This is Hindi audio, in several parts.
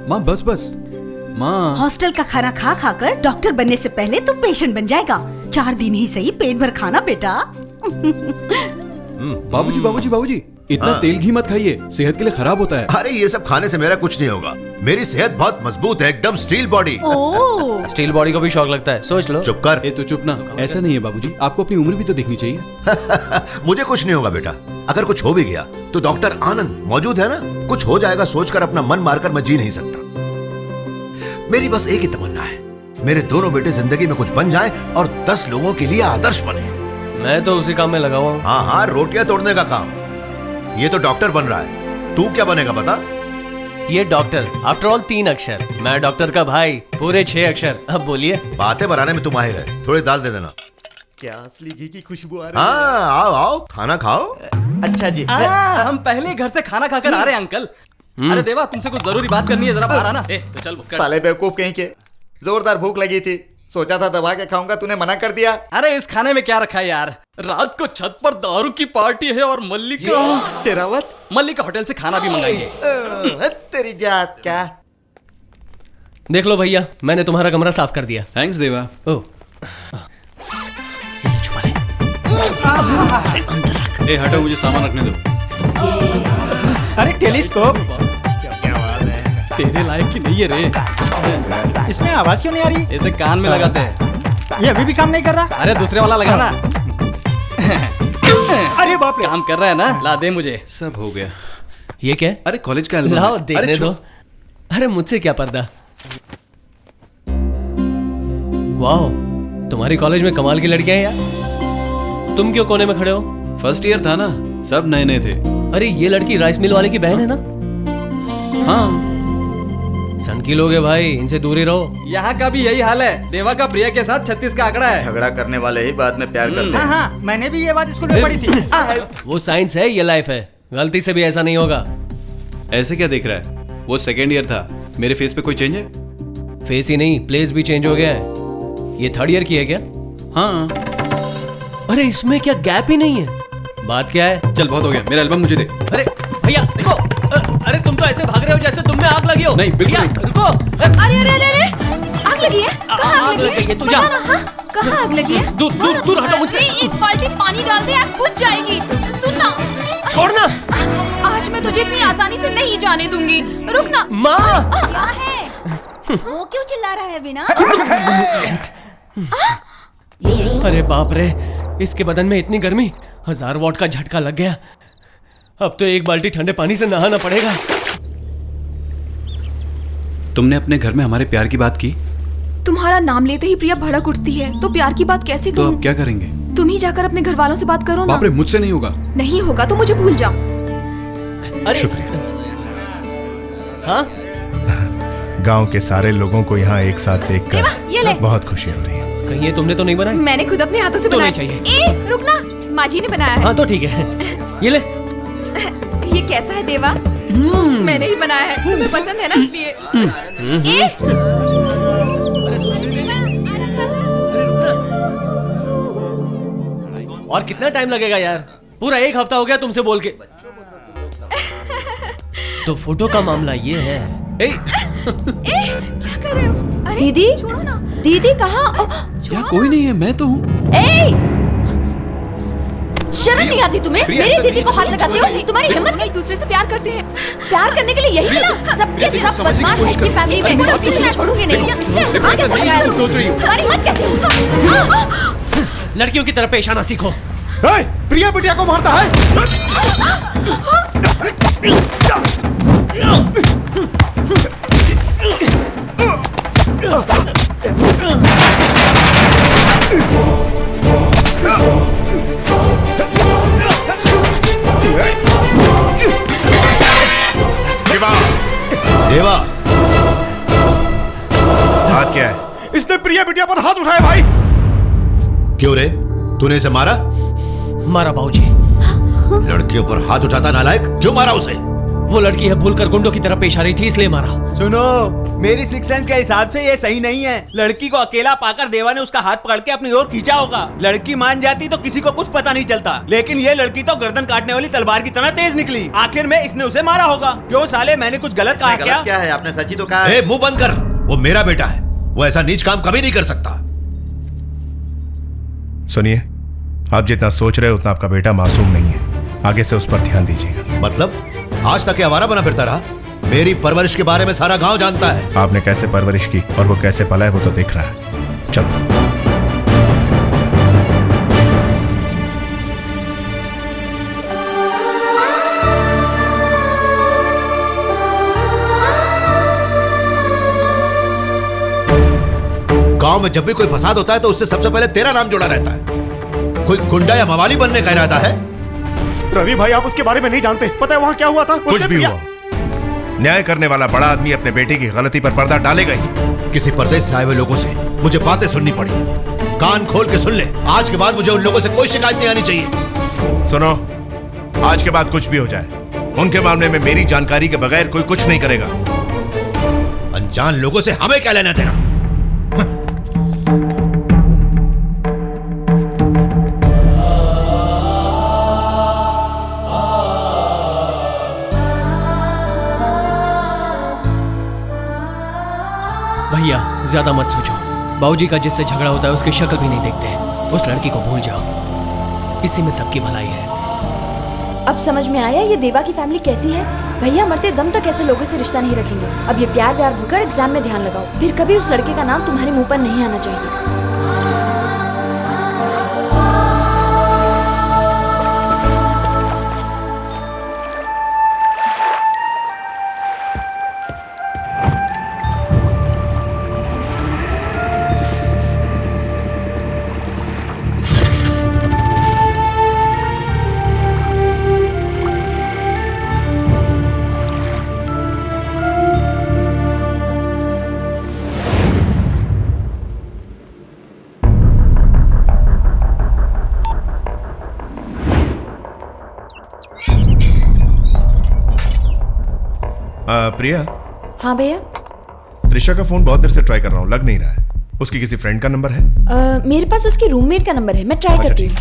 माँ बस बस माँ। हॉस्टल का खाना खा खा कर डॉक्टर बनने से पहले तू पेशेंट बन जाएगा। 4 दिन ही सही, पेट भर खाना बेटा। बाबूजी बाबूजी बाबूजी, इतना तेल घी मत खाइए, सेहत के लिए खराब होता है। अरे ये सब खाने से मेरा कुछ नहीं होगा, मेरी सेहत बहुत मजबूत है, एकदम स्टील बॉडी। ओह, स्टील बॉडी को भी शौक लगता है, सोच लो। चुप कर। ए तो चुप ना, ऐसा नहीं है बाबूजी, आपको अपनी उम्र भी तो देखनी चाहिए। मुझे कुछ नहीं होगा बेटा, अगर कुछ हो भी गया तो डॉक्टर आनंद मौजूद है ना। कुछ हो जाएगा सोचकर अपना मन मारकर मैं जी नहीं सकता। मेरी बस एक ही तमन्ना है, मेरे दोनों बेटे जिंदगी में कुछ बन जाएं और 10 लोगों के लिए आदर्श बने। मैं तो उसी काम में लगा हुआ हूँ। हाँ हाँ, रोटियां तोड़ने का काम। ये तो डॉक्टर बन रहा है, तू क्या बनेगा बता? ये डॉक्टर, आफ्टर ऑल 3 अक्षर। मैं डॉक्टर का भाई, पूरे 6 अक्षर। अब बोलिए। बातें बनाने में तू माहिर है, थोड़ी दाल दे देना। क्या असली घी की खुशबू आ रही हाँ आओ आओ, खाना खाओ। अच्छा जी। हम पहले घर से खाना खाकर आ रहे हैं अंकल। अरे देवा, तुमसे कुछ जरूरी बात करनी है, जरा बाहर आना। तो चल साले बेवकूफ कहीं के, जोरदार भूख लगी थी, सोचा था दबा के खाऊंगा, तूने मना कर दिया। अरे इस खाने में क्या रखा है यार? रात को छत पर दारू की पार्टी है और शेरावत मल्लिका होटल से खाना भी मंगाएंगे। तेरी जात क्या। देख लो भैया, मैंने तुम्हारा कमरा साफ कर दिया। थैंक्स देवा। ओह, ए हटो, मुझे सामान रखने दो। अरे टेलीस्कोप तेरे लायक की नहीं है रे। इसमें आवाज क्यों नहीं आ रही? इसे कान में लगाते हैं। ये अभी भी काम नहीं कर रहा? अरे दूसरे वाला लगाना। अरे बाप रे, काम कर रहा है ना, ला दे मुझे। सब हो गया। ये क्या है? अरे कॉलेज का एल्बम लाओ है। देखने अरे दो। अरे मुझसे क्या पर्दा। वाह, तुम्हारी कॉलेज में कमाल की लड़कियां हैं यार। तुम क्यों कोने में खड़े हो? फर्स्ट ईयर था ना, सब नए नए थे। अरे ये लड़की राइस मिल वाले की बहन है ना? हाँ सनकी लोग है भाई, इनसे दूर ही रहो। यहाँ का भी यही हाल है। देवा का प्रिया के साथ 36 का आंकड़ा है। झगड़ा करने वाले ही बाद में प्यार करते हाँ हैं। हाँ, मैंने भी ये बात स्कूल में पढ़ी थी। वो साइंस है, ये लाइफ है। गलती से भी ऐसा नहीं होगा। ऐसे क्या देख रहा है? वो सेकेंड ईयर था, मेरे फेस पे कोई चेंज है? फेस ही नहीं, प्लेस भी चेंज हो गया है। ये 3rd ईयर की है क्या? हाँ। अरे इसमें क्या गैप ही नहीं है? बात क्या है? चल बहुत हो गया, मेरा एल्बम मुझे दे। अरे भैया देखो, अरे तुम तो ऐसे भाग रहे हो जैसे तुम में आग लगी हो। नहीं, बिल्कुल भैया, नहीं। रुको। अरे अरे अरे अरे, आग लगी है? कहाँ आग लगी है? तू जा। कहाँ आग लगी है? दूर दूर दूर हटो मुझसे। अरे एक बाल्टी पानी डाल दे, आग बुझ जाएगी। सुनना, छोड़ना। आज मैं तुझे इतनी आसानी से नहीं जाने दूंगी। रुकना। माँ, क्या है? वो क्यों चिल्ला रहा है बिना? अरे बाप रे, इसके बदन में इतनी गर्मी, 1000 वॉट का झटका लग गया। अब तो एक बाल्टी ठंडे पानी से नहाना पड़ेगा। तुमने अपने घर में हमारे प्यार की बात की? तुम्हारा नाम लेते ही प्रिया भड़क उठती है, तो प्यार की बात कैसे तो कहूँ? अब क्या करेंगे? तुम ही जाकर अपने घर वालों से बात करो ना। बाप रे, मुझसे नहीं होगा। नहीं होगा तो मुझे भूल जाओ। अरे शुक्रिया। हाँ, गांव के सारे लोगों को यहाँ एक साथ देवा, ये ले। देखकर बहुत खुशी हो रही है। कहीं ये तुमने तो नहीं बनाई? मैंने खुद अपने हाथों से तो बनाया। नहीं चाहिए। ए, रुकना, माँ जी ने बनाया है। हाँ तो ठीक है, ये ले। ये कैसा है देवा? मैंने ही बनाया है, तुम्हें पसंद है ना इसलिए। ए, और कितना टाइम लगेगा यार? पूरा 1 हफ्ता हो गया तुमसे बोल के। तो फोटो का मामला ये है। क्या कर रहे हो? अरे दीदी, छोड़ो ना। दीदी कहाँ? क्या कोई नहीं है, मैं तो हूँ। शर्म नहीं आती तुम्हें? मेरी दीदी को हाथ लगाते हो? तुम्हारी हिम्मत एक दूसरे से प्यार करते हैं। प्यार करने के लिए यही ना? सबके सब बदमाश है इसकी फैमिली में, किसी ने छोड़ूंगी नहीं। इसने आसमान कैसे बचाया? तुम्हारी हिम्मत कैसे हुई? लड़कियों की तरह पेश आना सीखो। प्रिया बिटिया को मारता है। देवा, बात क्या है? इसने प्रिया बिटिया पर हाथ उठाया भाई। क्यों रे, तूने इसे मारा? मारा बाबूजी। लड़कियों पर हाथ उठाता नालायक, क्यों मारा उसे? वो लड़की है भूलकर गुंडों की तरह पेश आ रही थी, इसलिए मारा। सुनो, मेरी सिक्स सेंस के हिसाब से ये सही नहीं है। लड़की को अकेला पाकर देवा ने उसका हाथ पकड़ के अपनी ओर खींचा होगा। लड़की मान जाती तो किसी को कुछ पता नहीं चलता, लेकिन ये लड़की तो गर्दन काटने वाली तलवार की तरह तेज निकली। आखिर में इसने उसे मारा होगा। क्यों साले, मैंने कुछ गलत कहा क्या? क्या है, आपने सच ही तो कहा। मुंह बंद कर, वो मेरा बेटा है, वो ऐसा नीच काम कभी नहीं कर सकता। सुनिए, आप जितना सोच रहे हो उतना आपका बेटा मासूम नहीं है। आगे से उस पर ध्यान दीजिएगा। मतलब आज तक ये आवारा बना फिरता रहा? मेरी परवरिश के बारे में सारा गांव जानता है। आपने कैसे परवरिश की और वो कैसे पला है वो तो दिख रहा है। चलो। गांव में जब भी कोई फसाद होता है तो उससे सबसे पहले तेरा नाम जुड़ा रहता है। कोई गुंडा या मवाली बनने का इरादा है? रवि भाई, आप उसके बारे में नहीं जानते। पता है वहां क्या हुआ था? कुछ भी हुआ, न्याय करने वाला बड़ा आदमी अपने बेटे की गलती पर पर्दा डालेगा ही। किसी परदेश से आए हुए लोगों से मुझे बातें सुननी पड़ी। कान खोल के सुन ले, आज के बाद मुझे उन लोगों से कोई शिकायत नहीं आनी चाहिए। सुनो, आज के बाद कुछ भी हो जाए, उनके मामले में मेरी जानकारी के बगैर कोई कुछ नहीं करेगा। अनजान लोगों से हमें क्या लेना देना? भैया ज्यादा मत सोचो। बाबूजी का जिससे झगड़ा होता है उसकी शक्ल भी नहीं देखते। उस लड़की को भूल जाओ, इसी में सबकी भलाई है। अब समझ में आया ये देवा की फैमिली कैसी है। भैया मरते दम तक ऐसे लोगों से रिश्ता नहीं रखेंगे। अब ये प्यार व्यार भूलकर एग्जाम में ध्यान लगाओ, फिर कभी उस लड़के का नाम तुम्हारे मुंह पर नहीं आना चाहिए। प्रिया। हाँ भैया। त्रिशा का फोन बहुत देर से ट्राई कर रहा हूँ, लग नहीं रहा है। उसकी किसी फ्रेंड का नंबर है? मेरे पास उसकी रूममेट का नंबर है, मैं ट्राई करती हूँ।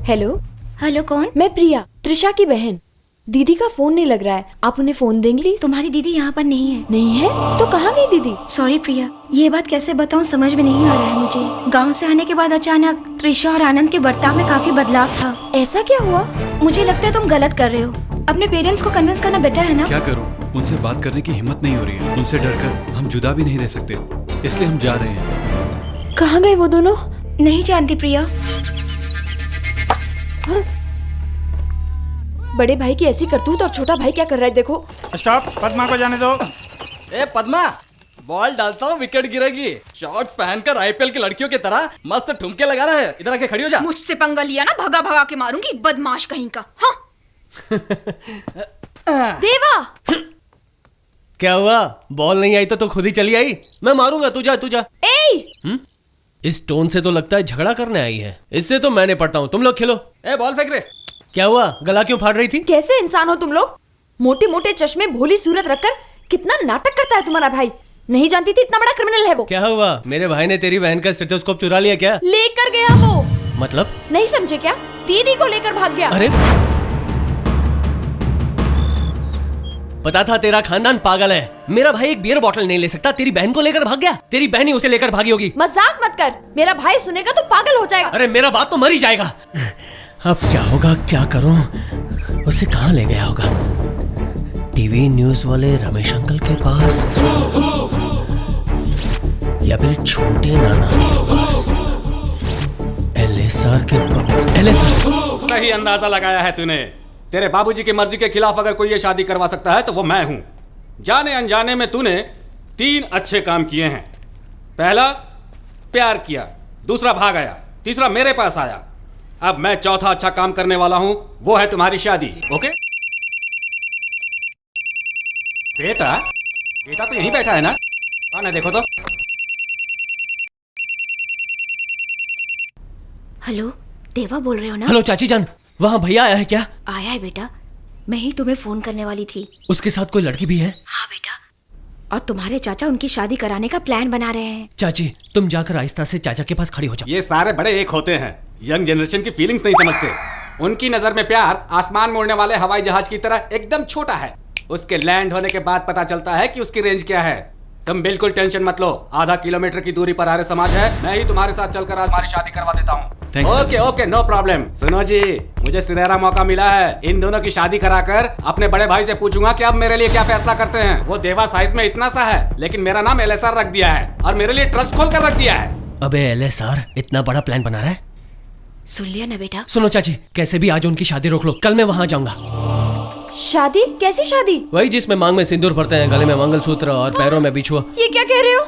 हेलो। हेलो, कौन? मैं प्रिया, त्रिशा की बहन। दीदी का फोन नहीं लग रहा है, आप उन्हें फोन देंगी? तुम्हारी दीदी यहाँ पर नहीं है। नहीं है? तो कहाँ गई दीदी? सॉरी प्रिया, ये बात कैसे बताऊँ समझ में नहीं आ रहा है मुझे। गांव से आने के बाद अचानक त्रिशा और आनंद के बर्ताव में काफी बदलाव था। ऐसा क्या हुआ? मुझे लगता है तुम गलत कर रहे हो। अपने पेरेंट्स को कन्विंस करना बेटर है ना? क्या करूं, उनसे बात करने की हिम्मत नहीं हो रही है। उनसे डरकर हम जुदा भी नहीं रह सकते, इसलिए हम जा रहे हैं। कहाँ गए वो दोनों? नहीं जानती प्रिया। हाँ? बड़े भाई की ऐसी करतूत और छोटा भाई क्या कर रहा है देखो। स्टॉप, पद्मा को जाने दो। ए पद्मा, बॉल डालता हूँ, विकेट गिरेगी। शॉर्ट्स पहनकर आईपीएल की लड़कियों की तरह मस्त ठुमके लगा रहा है। इधर आके खड़ी हो जा। मुझसे पंगा लिया ना, भगा भगा के मारूंगी, बदमाश कहीं का। हाँ। देवा, क्या हुआ? बॉल नहीं आई तो खुद ही चली आई? मैं मारूंगा, तू जा। इस टोन से तो लगता है झगड़ा करने आई है। इससे तो मैं निपटता हूँ, तुम लोग खेलो। ए बॉल फेंक रे। क्या हुआ, गला क्यों फाड़ रही थी? कैसे इंसान हो तुम लोग? मोटे मोटे चश्मे, भोली सूरत रखकर कितना नाटक करता है तुम्हारा भाई। नहीं जानती थी इतना बड़ा क्रिमिनल है वो। क्या हुआ, मेरे भाई ने तेरी बहन का स्टेथोस्कोप चुरा लिया क्या? लेकर गया वो। मतलब? नहीं समझे क्या? दीदी को लेकर भाग गया। अरे पता था तेरा खानदान पागल है। मेरा भाई एक बियर बॉटल नहीं ले सकता, तेरी बहन को लेकर भाग गया। तेरी बहन ही उसे लेकर भागी होगी। मजाक मत कर, मेरा भाई सुनेगा तो पागल हो जाएगा। अरे मेरा बाप तो मर ही जाएगा। अब क्या होगा, क्या करूं? उसे कहाँ ले गया होगा? टीवी न्यूज वाले रमेश अंकल के पास या फिर छोटे नाना के पास? एलएसआर के पास। एलएसआर। सही अंदाजा लगाया है तूने। तेरे बाबूजी की मर्जी के खिलाफ अगर कोई ये शादी करवा सकता है तो वो मैं हूं। जाने अनजाने में तूने 3 अच्छे काम किए हैं। पहला, प्यार किया। दूसरा, भाग आया। तीसरा, मेरे पास आया। अब मैं चौथा अच्छा काम करने वाला हूं, वो है तुम्हारी शादी। ओके? बेटा तो यहीं बैठा है ना? कौन है देखो तो। हेलो, देवा बोल रहे हो ना? हेलो चाची जान, वहाँ भैया आया है क्या? आया है बेटा, मैं ही तुम्हें फोन करने वाली थी। उसके साथ कोई लड़की भी है? हाँ बेटा, और तुम्हारे चाचा उनकी शादी कराने का प्लान बना रहे हैं। चाची तुम जाकर आहिस्ता से चाचा के पास खड़ी हो जाओ। ये सारे बड़े एक होते हैं, यंग जनरेशन की फीलिंग्स नहीं समझते। उनकी नजर में प्यार आसमान में उड़ने वाले हवाई जहाज की तरह एकदम छोटा है। उसके लैंड होने के बाद पता चलता है कि उसकी रेंज क्या है। तुम बिल्कुल टेंशन मत लो, आधा किलोमीटर की दूरी पर आर्य समाज है। मैं ही तुम्हारे साथ चलकर आज हमारी शादी करवा देता हूँ। Okay okay no problem. सुनो जी, मुझे सुनहरा मौका मिला है। इन दोनों की शादी कराकर अपने बड़े भाई से पूछूंगा कि अब मेरे लिए क्या फैसला करते हैं। वो देवा साइज में इतना सा है, लेकिन मेरा नाम LSR रख दिया है और मेरे लिए ट्रस्ट खोल कर रख दिया है। अबे LSR इतना बड़ा प्लान बना रहा है। सुन लिया ना बेटा। सुनो चाची, कैसे भी आज उनकी शादी रोक लो, कल मैं वहाँ जाऊंगा। शादी? कैसी शादी? वही जिसमें मांग में सिंदूर भरते हैं, गले में मंगलसूत्र और पैरों में बिछुआ। ये क्या कह रहे हो?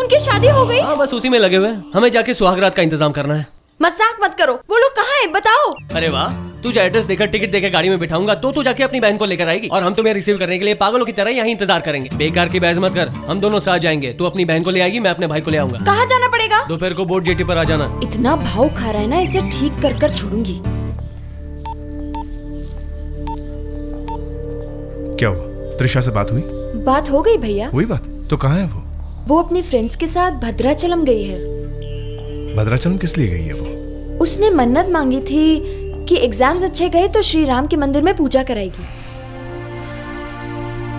उनकी शादी हो गई? हाँ बस उसी में लगे हुए हैं। हमें जाके सुहागरात का इंतजाम करना है। मजाक मत करो, वो लोग कहाँ है बताओ। अरे वाह, तुझे एड्रेस देकर टिकट देकर गाड़ी में बिठाऊंगा तो तू जाके अपनी बहन को लेकर आएगी और हम तुम्हें रिसीव करने के लिए पागलों की तरह यहाँ इंतजार करेंगे। बेकार की बहस मत कर, हम दोनों साथ जाएंगे। तू अपनी बहन को ले आएगी, मैं अपने भाई को ले आऊंगा। कहाँ जाना पड़ेगा? दोपहर को बोट जेटी पर आ जाना। इतना भाव खा रहा है ना, इसे ठीक कर कर छोड़ूंगी। क्या हुआ? त्रिशा से बात हुई? बात हो गई भैया। हुई बात? तो कहाँ है वो? वो अपनी फ्रेंड्स के साथ भद्राचलम गई है। भद्राचलम किस लिए गई है वो? उसने मन्नत मांगी थी कि एग्जाम्स अच्छे गए तो श्री राम के मंदिर में पूजा कराएगी।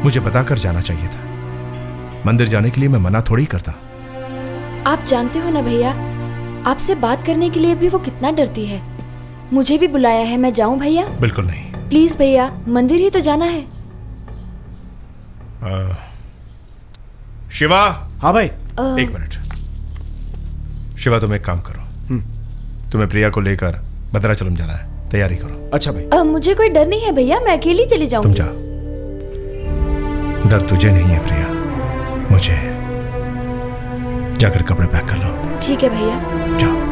मुझे बताकर जाना चाहिए था। मंदिर जाने के लिए मैं मना थोड़ी करता। आप जानते हो ना भैया, आपसे बात करने के लिए भी वो कितना डरती है। मुझे भी बुलाया है, मैं जाऊं भैया? बिल्कुल नहीं। प्लीज भैया, मंदिर ही तो जाना है। शिवा। हाँ भाई। एक मिनट। शिवा तुम एक काम करो, तुम्हें प्रिया को लेकर भद्राचलम जाना है, तैयारी करो। अच्छा भाई। मुझे कोई डर नहीं है भैया, मैं अकेली चली जाऊंगी। तुम जाओ। डर तुझे नहीं है प्रिया, मुझे। जाकर कपड़े पैक कर लो। ठीक है भैया। जाओ।